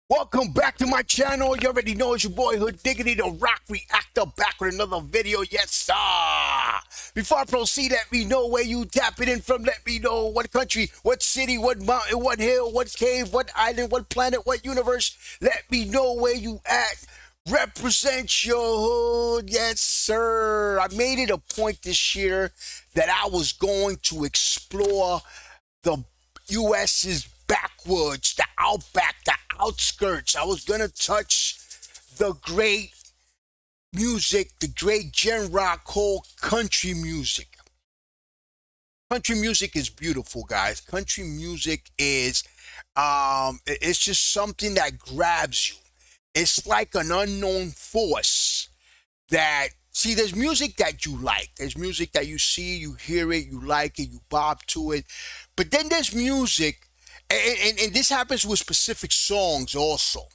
Welcome back to my channel. You already know it's your boy Hood Diggity, the Rock Reactor, back with another video. Yes, sir. Before I proceed, let me know where you tapping in from. Let me know what country, what city, what mountain, what hill, what cave, what island, what planet, what universe. Let me know where you at. Represent your hood. Yes, sir. I made it a point this year that I was going to explore the U.S.'s backwoods, the outback, the outskirts. I was gonna touch the great music, the great genre called country music. Country music is beautiful, guys. Country music is it's just something that grabs you. It's like an unknown force that, see, there's music that you like. There's music that you see, you hear it, you like it, you bob to it. But then there's music, and this happens with specific songs also.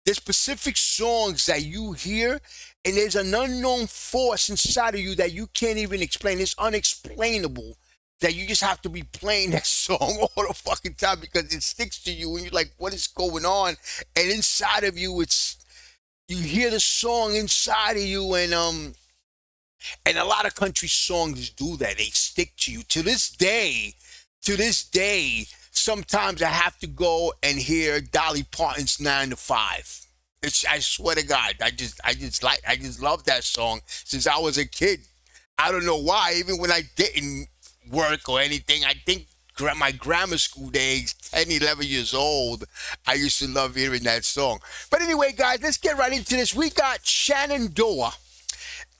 There's specific songs that you hear, and there's an unknown force inside of you that you can't even explain. It's unexplainable that you just have to be playing that song all the fucking time because it sticks to you, and you're like, what is going on? And inside of you, you hear the song inside of you, and a lot of country songs do that. They stick to you. To this day, sometimes I have to go and hear Dolly Parton's 9 to 5. I swear to God, I just love that song since I was a kid. I don't know why. Even when I didn't work or anything, I think my grammar school days, 10, 11 years old, I used to love hearing that song. But anyway, guys, let's get right into this. We got Shenandoah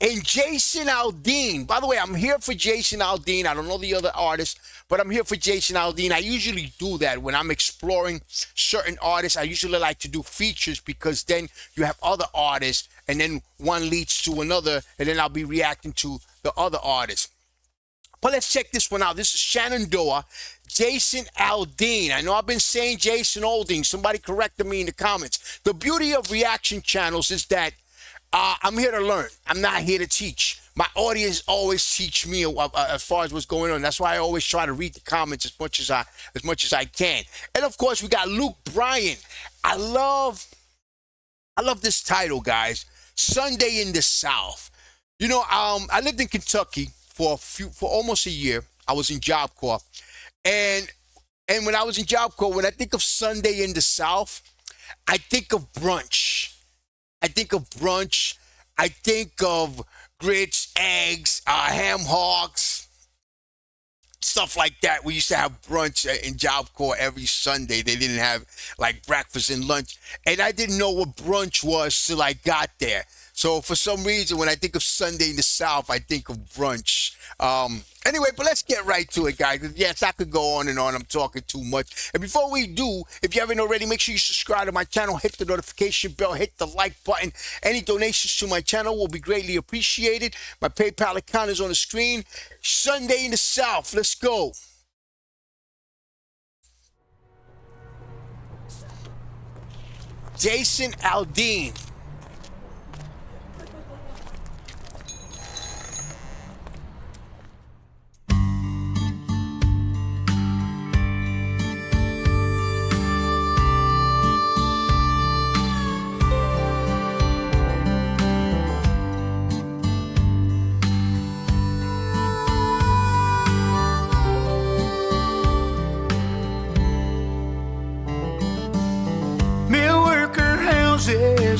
and Jasonaldean. By the way, I'm here for Jasonaldean. I don't know the other artists, but I'm here for Jasonaldean. I usually do that when I'm exploring certain artists. I usually like to do features because then you have other artists and then one leads to another, and then I'll be reacting to the other artists. But let's check this one out. This is Shenandoah, Jasonaldean. I know I've been saying jasonaldean. Somebody corrected me in the comments. The beauty of reaction channels is that I'm here to learn. I'm not here to teach. My audience always teach me as far as what's going on. That's why I always try to read the comments as much as I can. And of course, we got Lukebryan. I love this title, guys. Sunday in the South. You know, I lived in Kentucky for almost a year. I was in Job Corps, and when I was in Job Corps, when I think of Sunday in the South, I think of brunch. I think of grits, eggs, ham hocks, stuff like that. We used to have brunch in Job Corps every Sunday. They didn't have like breakfast and lunch. And I didn't know what brunch was till I got there. So for some reason, when I think of Sunday in the South, I think of brunch. Anyway, but let's get right to it, guys. Yes, I could go on and on. I'm talking too much. And before we do, if you haven't already, make sure you subscribe to my channel, hit the notification bell, hit the like button. Any donations to my channel will be greatly appreciated. My PayPal account is on the screen. Sunday in the South. Let's go. Jasonaldean.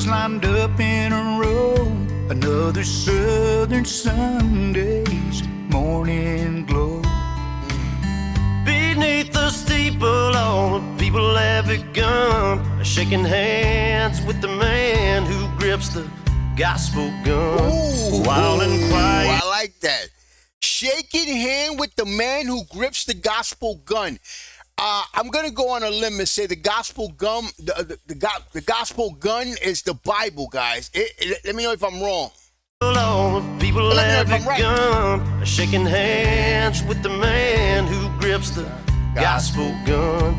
Lined up in a row, another southern Sunday's morning glow. Beneath the steeple, all the people have begun shaking hands with the man who grips the gospel gun. Ooh, wild and quiet. I like that. Shaking hand with the man who grips the gospel gun. I'm gonna go on a limb and say the gospel gun, the gospel gun is the Bible, guys. Let me know if I'm wrong. People have begun shaking hands with the man who grips the gospel gun.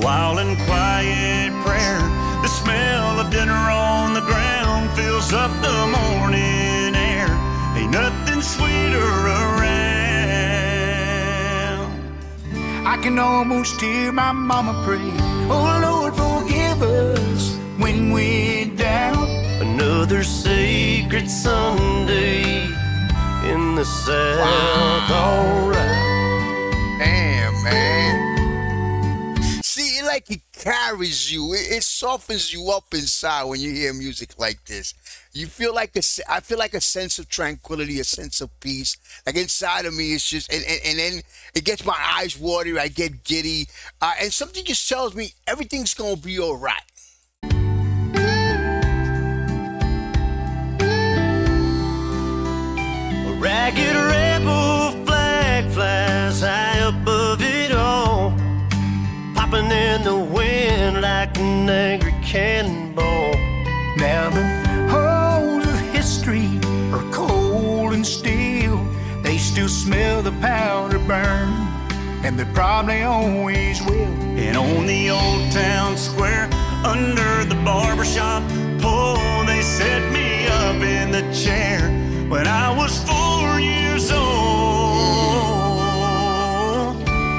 Wild and quiet prayer, the smell of dinner on the ground fills up the morning air. Ain't nothing sweeter around. I can almost hear my mama pray, oh Lord, forgive us sun went down. Another sacred Sunday in the South. Wow. Alright. Damn, man. See, like it carries you. It softens you up inside when you hear music like this. You feel like I feel like a sense of tranquility, a sense of peace. Like inside of me, it's just, and then it gets my eyes watery. I get giddy, and something just tells me everything's gonna be all right. A ragged rebel flag flies high above it all, popping in the wind like an angry cannonball. Now the halls of history are cold and still. They still smell the powder burn, and they probably always will. And on the old town square, under the barbershop pole, they set me up in the chair when I was 4 years old.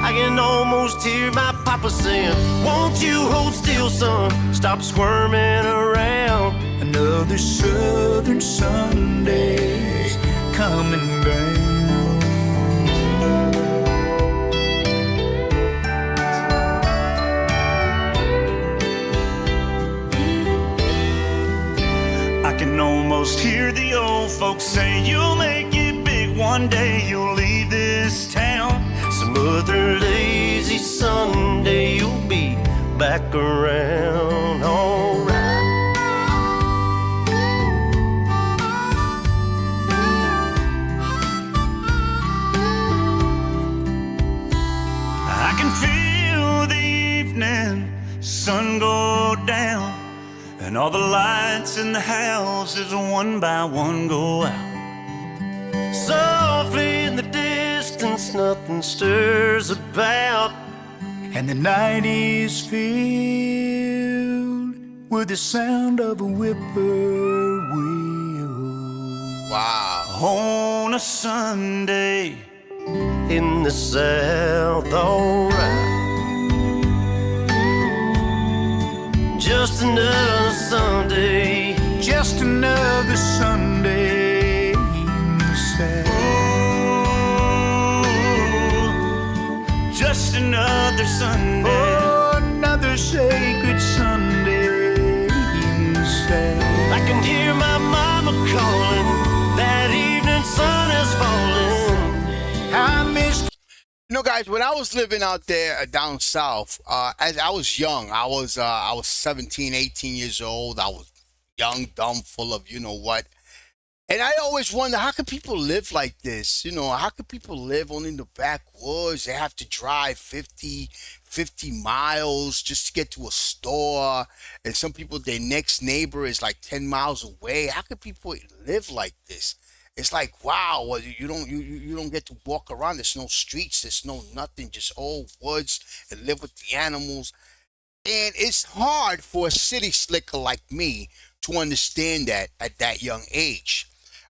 I can almost hear my papa saying, "Won't you hold still, son? Stop squirming around." Another southern Sunday's coming down. I can almost hear the old folks say, "You'll make it big one day, you'll leave this town. Some other lazy Sunday you'll be back around." Alright. I can feel the evening sun go down, and all the lights in the houses one by one go out. Softly in the distance, nothing stirs about, and the night is filled with the sound of a whippoorwill. Wow. On a Sunday in the South, alright. Just another Sunday, just another Sunday in the South. Oh, just another Sunday. Oh, another sacred Sunday in the South. I can hear my mama calling, that evening sun is falling. I missed. You know, guys, when I was living out there down south, as I was young, I was 17, 18 years old. I was young, dumb, full of you know what. And I always wonder, how can people live like this? You know, how can people live only in the backwoods? They have to drive 50 miles just to get to a store. And some people, their next neighbor is like 10 miles away. How can people live like this? It's like, wow, well, you don't get to walk around. There's no streets, there's no nothing, just all woods and live with the animals. And it's hard for a city slicker like me to understand that at that young age.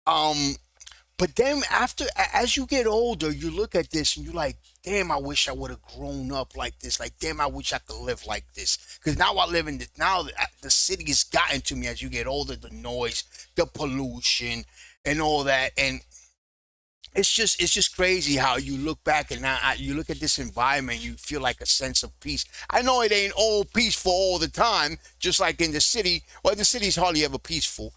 But then as you get older, you look at this and you're like, damn, I wish I would have grown up like this. Like, damn, I wish I could live like this. Because now I live in the city has gotten to me as you get older, the noise, the pollution, and all that. And it's just crazy how you look back and now you look at this environment, you feel like a sense of peace. I know it ain't all peaceful all the time, just like in the city. Well, the city's hardly ever peaceful.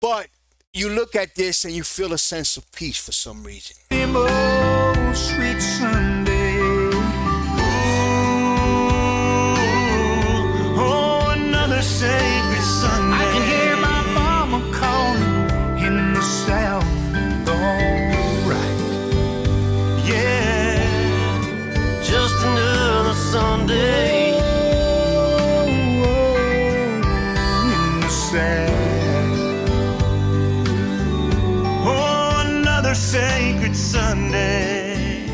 But you look at this and you feel a sense of peace for some reason. Oh, sweet Sunday. Oh, another sacred Sunday. I can hear my mama calling in the South. Alright. Yeah. Just another Sunday in the South. Sacred Sunday.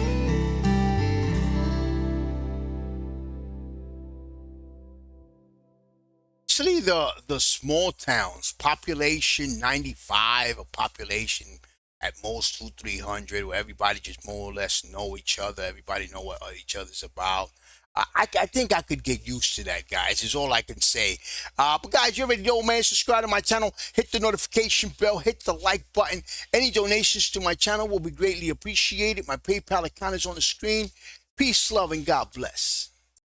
Actually, the small towns, population 95, a population at most 200-300, where everybody just more or less know each other. Everybody know what each other's about. I think I could get used to that, guys, is all I can say. But guys, you already know, man, subscribe to my channel, hit the notification bell, hit the like button. Any donations to my channel will be greatly appreciated. My PayPal account is on the screen. Peace, love, and God bless.